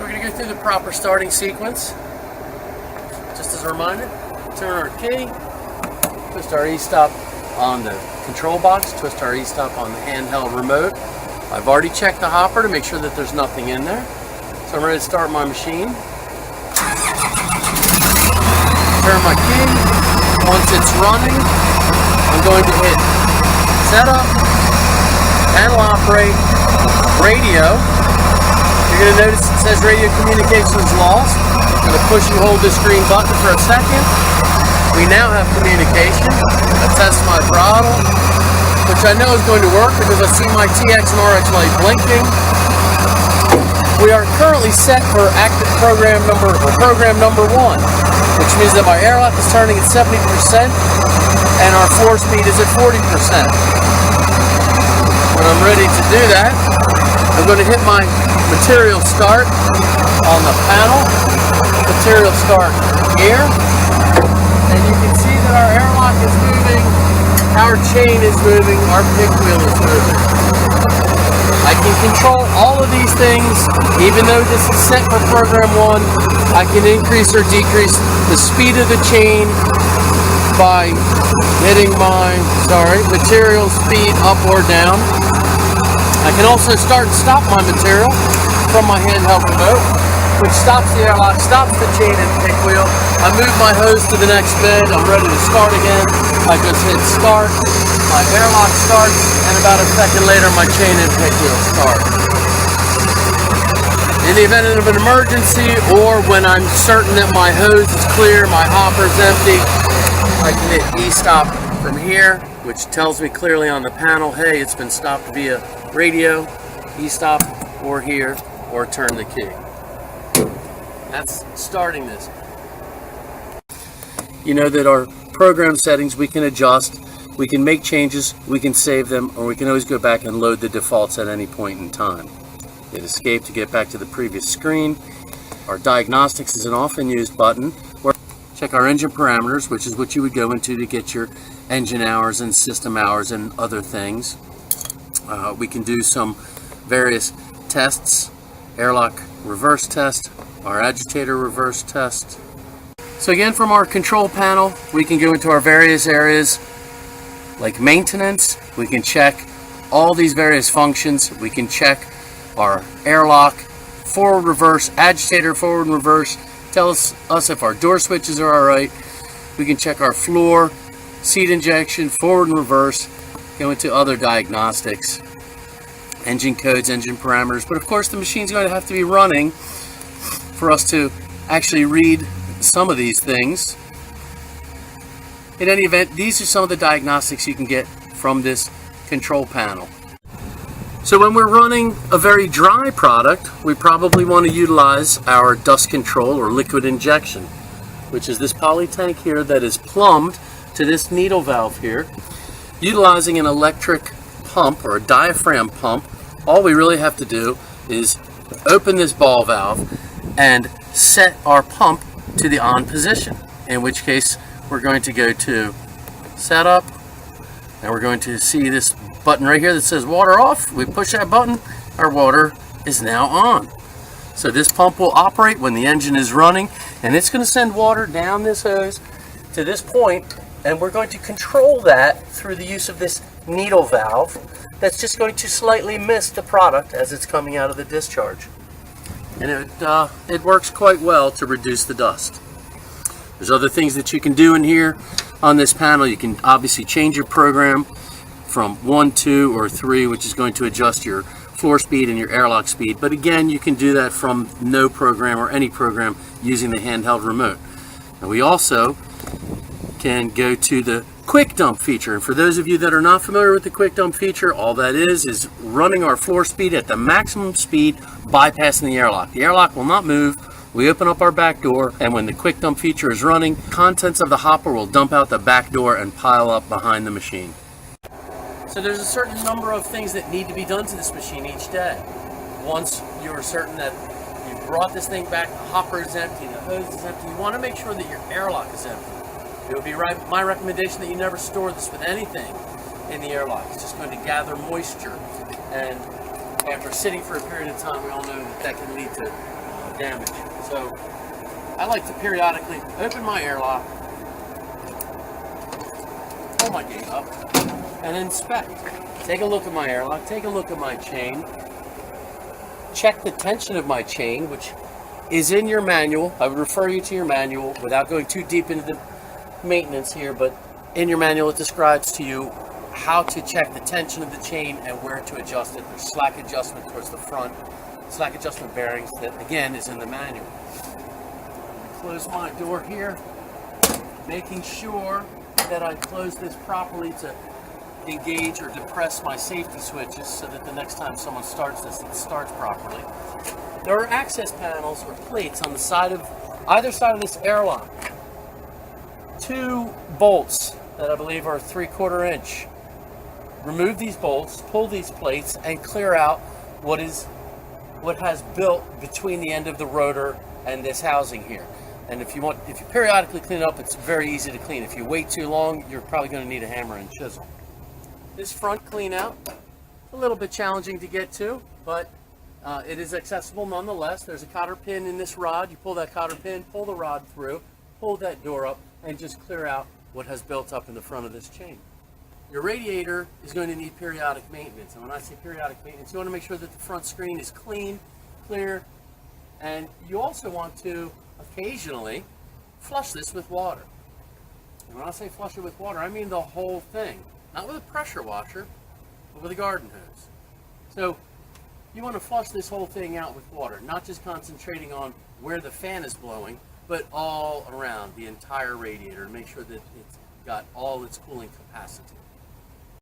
So we're going to go through the proper starting sequence. Just as a reminder, turn our key, twist our e-stop on the control box, twist our e-stop on the handheld remote. I've already checked the hopper to make sure that there's nothing in there. So I'm ready to start my machine. Turn my key. Once it's running, I'm going to hit setup, panel operate, radio. You're going to notice it says radio communication is lost. I'm going to push and hold this green button for a second. We now have communication. I test my throttle, which I know is going to work because I see my TX and RX light blinking. We are currently set for active program number 1, which means that my airlock is turning at 70% and our floor speed is at 40%. When I'm ready to do that, I'm going to hit my material start on the panel, material start here, and you can see that our airlock is moving, our chain is moving, our pick wheel is moving. I can control all of these things. Even though this is set for program 1, I can increase or decrease the speed of the chain by hitting my material speed up or down. I can also start and stop my material from my handheld remote, which stops the airlock, stops the chain and pick wheel. I move my hose to the next bed, I'm ready to start again. I just hit start, my airlock starts, and about a second later my chain and pick wheel start. In the event of an emergency, or when I'm certain that my hose is clear, my hopper is empty, I can hit e-stop from here, which tells me clearly on the panel, hey, it's been stopped via radio, e-stop, or here, or turn the key. That's starting this. You know that our program settings we can adjust, we can make changes, we can save them, or we can always go back and load the defaults at any point in time. Hit escape to get back to the previous screen. Our diagnostics is an often used button. Or check our engine parameters, which is what you would go into to get your engine hours and system hours and other things. We can do some various tests, airlock reverse test, our agitator reverse test. So again, from our control panel, we can go into our various areas like maintenance. We can check all these various functions. We can check our airlock, forward, reverse, agitator, forward and reverse. Tell us if our door switches are all right. We can check our floor, seat injection, forward and reverse. Go into other diagnostics, engine codes, engine parameters. But of course, the machine's going to have to be running for us to actually read some of these things. In any event, these are some of the diagnostics you can get from this control panel. So when we're running a very dry product, we probably want to utilize our dust control or liquid injection, which is this poly tank here that is plumbed to this needle valve here. Utilizing an electric pump or a diaphragm pump, all we really have to do is open this ball valve and set our pump to the on position, in which case we're going to go to setup and we're going to see this button right here that says water off. We push that button, our water is now on. So this pump will operate when the engine is running, and it's going to send water down this hose to this point, and we're going to control that through the use of this needle valve that's just going to slightly mist the product as it's coming out of the discharge. And it works quite well to reduce the dust. There's other things that you can do in here on this panel. You can obviously change your program from 1, 2, or 3, which is going to adjust your floor speed and your airlock speed. But again, you can do that from no program or any program using the handheld remote. And we also can go to the quick dump feature. And for those of you that are not familiar with the quick dump feature, all that is running our floor speed at the maximum speed, bypassing the airlock. The airlock will not move. We open up our back door, and when the quick dump feature is running, contents of the hopper will dump out the back door and pile up behind the machine. So there's a certain number of things that need to be done to this machine each day. Once you're certain that you've brought this thing back, the hopper is empty, the hose is empty, you want to make sure that your airlock is empty. It would be my recommendation that you never store this with anything in the airlock. It's just going to gather moisture, and after sitting for a period of time, we all know that that can lead to damage. So I like to periodically open my airlock, pull my gate up, and inspect. Take a look at my airlock, take a look at my chain, check the tension of my chain, which is in your manual. I would refer you to your manual without going too deep into the maintenance here, but in your manual it describes to you how to check the tension of the chain and where to adjust it. There's slack adjustment towards the front, slack adjustment bearings that again is in the manual. Close my door here, making sure that I close this properly to engage or depress my safety switches so that the next time someone starts this, it starts properly. There are access panels or plates on the side of either side of this airlock. 2 bolts that I believe are 3/4 inch. Remove these bolts, pull these plates, and clear out what has built between the end of the rotor and this housing here. And if you periodically clean it up, it's very easy to clean. If you wait too long, you're probably going to need a hammer and chisel. This front clean out, a little bit challenging to get to, but it is accessible nonetheless. There's a cotter pin in this rod. You pull that cotter pin, pull the rod through, pull that door up, and just clear out what has built up in the front of this chain. Your radiator is going to need periodic maintenance. And when I say periodic maintenance, you want to make sure that the front screen is clean, clear, and you also want to occasionally flush this with water. And when I say flush it with water, I mean the whole thing. Not with a pressure washer, but with a garden hose. So you want to flush this whole thing out with water, not just concentrating on where the fan is blowing, but all around the entire radiator to make sure that it's got all its cooling capacity.